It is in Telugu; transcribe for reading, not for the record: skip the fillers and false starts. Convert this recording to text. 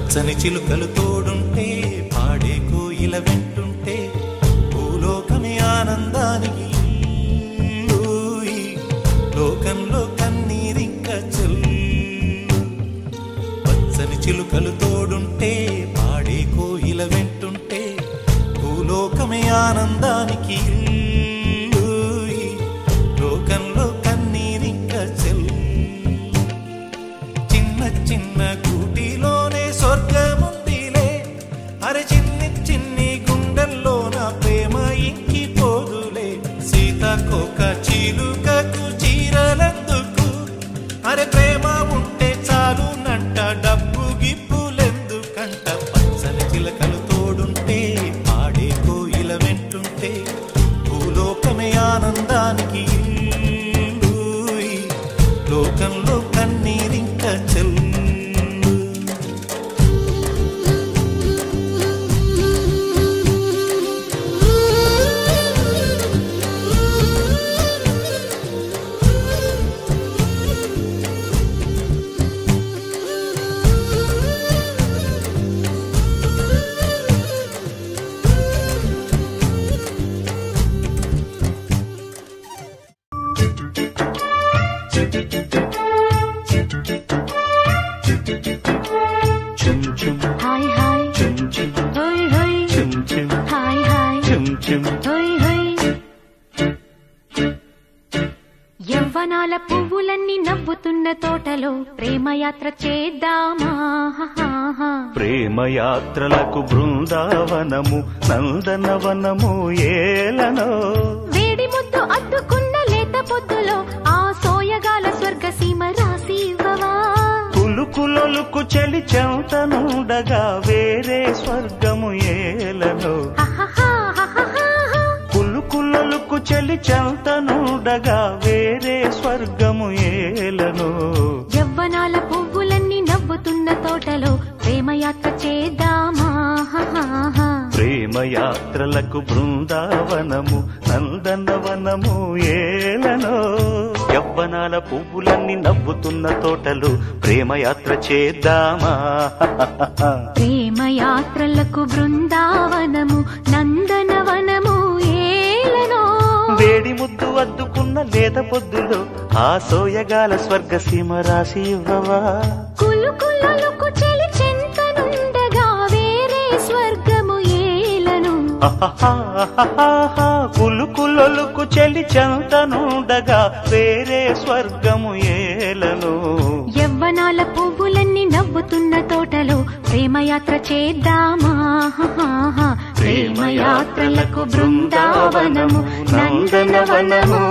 పచ్చని చిలుకలు తోడుంటే పాడే కోయిల వెంటుంటే భూలోకమే ఆనందానికి లోకంలో కన్నీరింక చెల్లు. పచ్చని చిలుకలు తోడుంటే పాడే కోయిల వెంటుంటే భూలోకమే ఆనందానికి లోకంలో కన్నీరింక చెల్లు. చిన్న చిన్న కూటిలోనే స్వర్గముందిలే, అరే చిన్ని చిన్ని గుండెల్లో నా ప్రేమ ఇంకిపోదులే. సీతాకోక చిలుకకు చీరలందుకు, అరే ప్రేమ ఉంటే చాలు నంట, డబ్బు గిప్పులెందుకంట. పచ్చని చిలకలు తోడుంటే పాడే కోయిల వెంటుంటే భూలోకమే ఆనందానికి లోకంలో కన్నీరింక చెల్లు. యవ్వనాల పువ్వులన్నీ నవ్వుతున్న తోటలో ప్రేమయాత్ర చేద్దామా. ప్రేమయాత్రలకు బృందావనము నందనవనము ఏలనో. వేడి ముద్దు అద్దుకున్న లేత పొద్దులో ఆ సోయగాల స్వర్గ సీమ రాసి ఇవ్వవా. కులుకులొలుకు చెలి చెంతనుండగా వేరే స్వర్గము ఏలనో. కులుకులొలుకు చెలి చెంతనుండగా వేరే స్వర్గము ఏలనో. యవ్వనాల పువ్వులన్నీ నవ్వుతున్న తోటలో ప్రేమయాత్ర చేద్దామా. ప్రేమయాత్రలకు బృందావనము నందనవనము ఏలనో. యవ్వనాల పువ్వులన్నీ నవ్వుతున్న తోటలు ప్రేమయాత్ర చేద్దామా. ప్రేమయాత్రలకు బృందావనము నందనవనము ఏలనో. వేడి ముద్దు అద్దుకున్న లేత పొద్దులో ఆ సోయగాల స్వర్గ సీమ రాసి ఇవ్వవా. కులుకులొలుకు చెలి చెంతనుండగా వేరే స్వర్గము ఏలను. కులుకులొలుకు చెలి చెంతనుండగా వేరే స్వర్గము ఏలను. యవ్వనాల పువ్వులన్నీ నవ్వుతున్న తోటలో ప్రేమయాత్ర చేద్దామా. ప్రేమయాత్రలకు బృందావనము నందనవనము